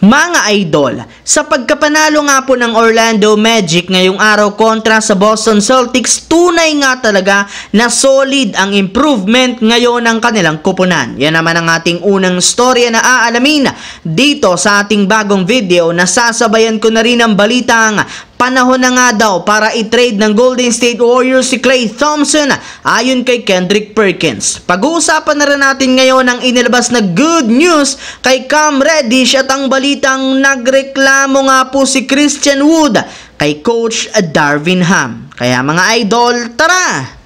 Mga idol, sa pagkapanalo nga po ng Orlando Magic ngayong araw kontra sa Boston Celtics, tunay nga talaga na solid ang improvement ngayon ng kanilang kupunan. Yan naman ang ating unang storya na aalamin dito sa ating bagong video na sasabayan ko na rin ang balitang panahon na nga daw para i-trade ng Golden State Warriors si Klay Thompson ayon kay Kendrick Perkins. Pag-uusapan na rin natin ngayon ang inilabas na good news kay Cam Reddish at ang balitang nagreklamo nga po si Christian Wood kay Coach Darvin Ham. Kaya mga idol, tara!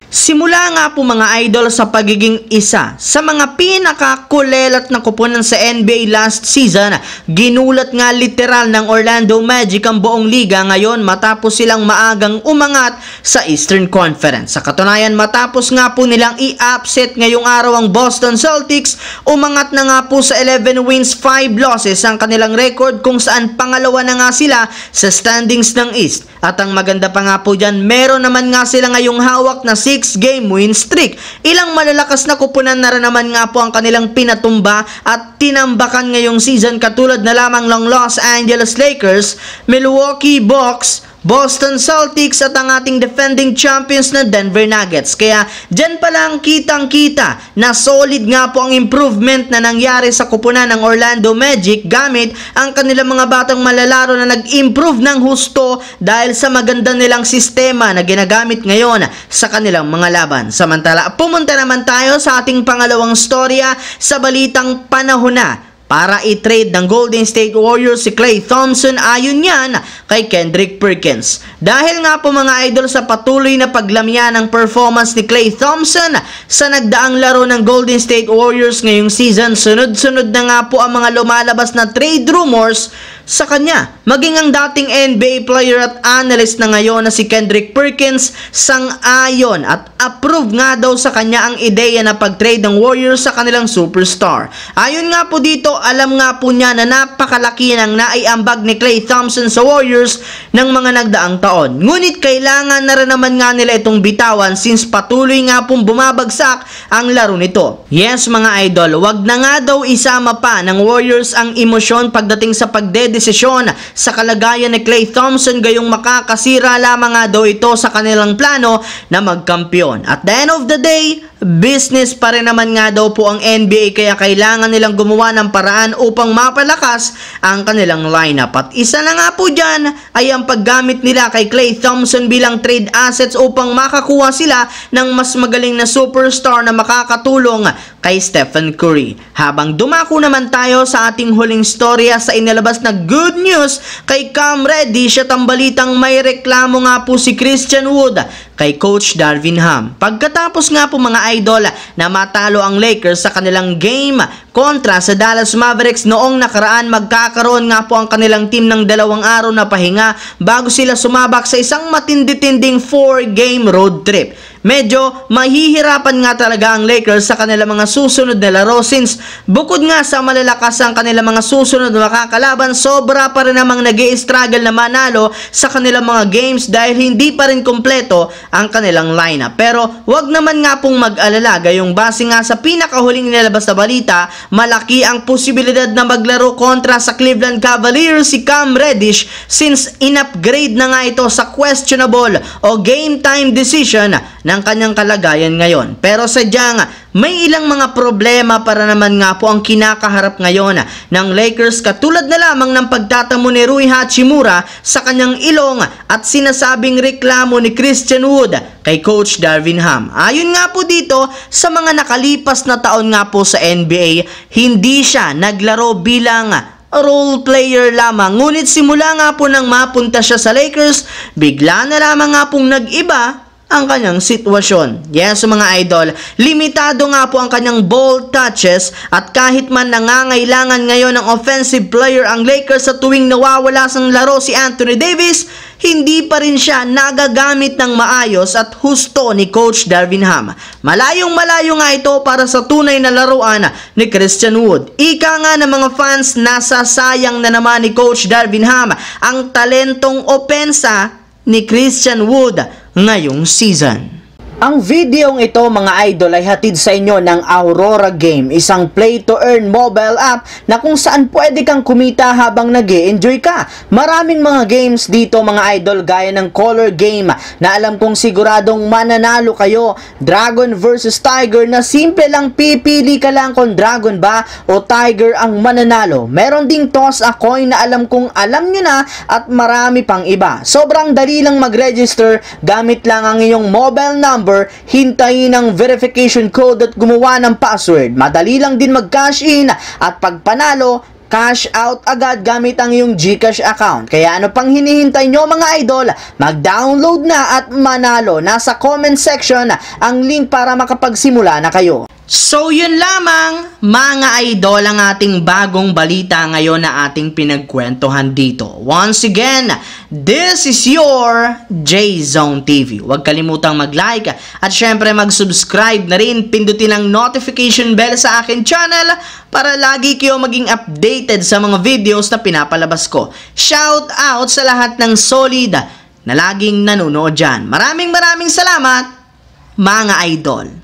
Simula nga po mga idol sa pagiging isa sa mga pinakakulelat na kupunan sa NBA last season, ginulat nga literal ng Orlando Magic ang buong liga ngayon matapos silang maagang umangat sa Eastern Conference. Sa katunayan, matapos nga po nilang i-upset ngayong araw ang Boston Celtics, umangat na nga po sa 11 wins, 5 losses ang kanilang record kung saan pangalawa na nga sila sa standings ng East. At ang maganda pa nga po dyan, meron naman nga sila ngayong hawak na 6-game win streak. Ilang malalakas na kupunan na rin naman nga po ang kanilang pinatumba at tinambakan ngayong season, katulad na lamang ng Los Angeles Lakers, Milwaukee Bucks, Boston Celtics at ang ating defending champions na Denver Nuggets. Kaya dyan pa lang kitang-kita na solid nga po ang improvement na nangyari sa kupunan ng Orlando Magic gamit ang kanilang mga batang malalaro na nag-improve ng husto dahil sa maganda nilang sistema na ginagamit ngayon sa kanilang mga laban. Samantala, pumunta naman tayo sa ating pangalawang storya sa balitang panahon na para i-trade ng Golden State Warriors si Klay Thompson ayon yan kay Kendrick Perkins. Dahil nga po mga idol sa patuloy na paglamya ng performance ni Klay Thompson sa nagdaang laro ng Golden State Warriors ngayong season, sunod-sunod na nga po ang mga lumalabas na trade rumors sa kanya. Maging ang dating NBA player at analyst na ngayon na si Kendrick Perkins sang-ayon at approve nga daw sa kanya ang ideya na pag-trade ng Warriors sa kanilang superstar. Ayon nga po dito, alam nga po niya na napakalaki ng naiambag ni Klay Thompson sa Warriors ng mga nagdaang taon. Ngunit kailangan na rin naman nga nila itong bitawan since patuloy nga pong bumabagsak ang laro nito. Yes mga idol, wag na nga daw isama pa ng Warriors ang emosyon pagdating sa pagdedesisyon sa kalagayan ni Klay Thompson, gayong makakasira lamang nga daw ito sa kanilang plano na magkampiyon. At the end of the day, business pa rin naman nga daw po ang NBA, kaya kailangan nilang gumawa ng paraan upang mapalakas ang kanilang lineup. At isa na nga po dyan ay ang paggamit nila kay Klay Thompson bilang trade assets upang makakuha sila ng mas magaling na superstar na makakatulong kay Stephen Curry. Habang dumako naman tayo sa ating huling storya sa inilabas na good news kay Cam Reddish at ang balitang may reklamo nga po si Christian Wood kay Coach Darvin Ham. Pagkatapos nga po mga idol na matalo ang Lakers sa kanilang game kontra sa Dallas Mavericks noong nakaraan, magkakaroon nga po ang kanilang team ng 2 araw na pahinga bago sila sumabak sa isang matindi-tinding 4-game road trip. Medyo mahihirapan nga talaga ang Lakers sa kanilang mga susunod na laro since bukod nga sa malalakas ang kanilang mga susunod na makakalaban, sobra pa rin namang nag-i-struggle na manalo sa kanilang mga games dahil hindi pa rin kompleto ang kanilang lineup. Pero wag naman nga pong mag-alala, gayong base nga sa pinakahuling nilabas na balita, malaki ang posibilidad na maglaro kontra sa Cleveland Cavaliers si Cam Reddish since in-upgrade na nga ito sa questionable o game time decision ng kanyang kalagayan ngayon. Pero sadyang may ilang mga problema para naman nga po ang kinakaharap ngayon ng Lakers, katulad na lamang ng pagtatamo ni Rui Hachimura sa kanyang ilong at sinasabing reklamo ni Christian Wood kay Coach Darvin Ham. Ayon nga po dito, sa mga nakalipas na taon nga po sa NBA, hindi siya naglaro bilang role player lamang. Ngunit simula nga po nang mapunta siya sa Lakers, bigla na lamang nga pong nag-iba ang kanyang sitwasyon. Yes mga idol, limitado nga po ang kanyang ball touches at kahit man nangangailangan ngayon ng offensive player ang Lakers sa tuwing nawawala sa laro si Anthony Davis, hindi pa rin siya nagagamit ng maayos at husto ni Coach Darvin Ham. Malayong malayo nga ito para sa tunay na laruan ni Christian Wood. Ika nga ng mga fans, nasasayang na naman ni Coach Darvin Ham ang talentong opensa ni Christian Wood ngayong season. Ang videong ito mga idol ay hatid sa inyo ng Aurora Game, isang play-to-earn mobile app na kung saan pwede kang kumita habang nag-e-enjoy ka. Maraming mga games dito mga idol gaya ng Color Game na alam kong siguradong mananalo kayo. Dragon vs Tiger na simple lang, pipili ka lang kung Dragon ba o Tiger ang mananalo. Meron ding Toss a Coin na alam kong alam nyo na at marami pang iba. Sobrang dali lang mag-register, gamit lang ang iyong mobile number, hintayin ang verification code at gumawa ng password. Madali lang din mag-cash in at pag panalo, cash out agad gamit ang iyong GCash account. Kaya ano pang hinihintay nyo mga idol? Mag-download na at manalo. Nasa comment section ang link para makapagsimula na kayo. So yun lamang mga idol ang ating bagong balita ngayon na ating pinagkwentuhan dito. Once again, this is your J-Zone TV. Huwag kalimutang mag-like at syempre mag-subscribe na rin. Pindutin ang notification bell sa akin channel para lagi kayo maging updated sa mga videos na pinapalabas ko. Shout out sa lahat ng solid na laging nanonood dyan. Maraming salamat mga idol.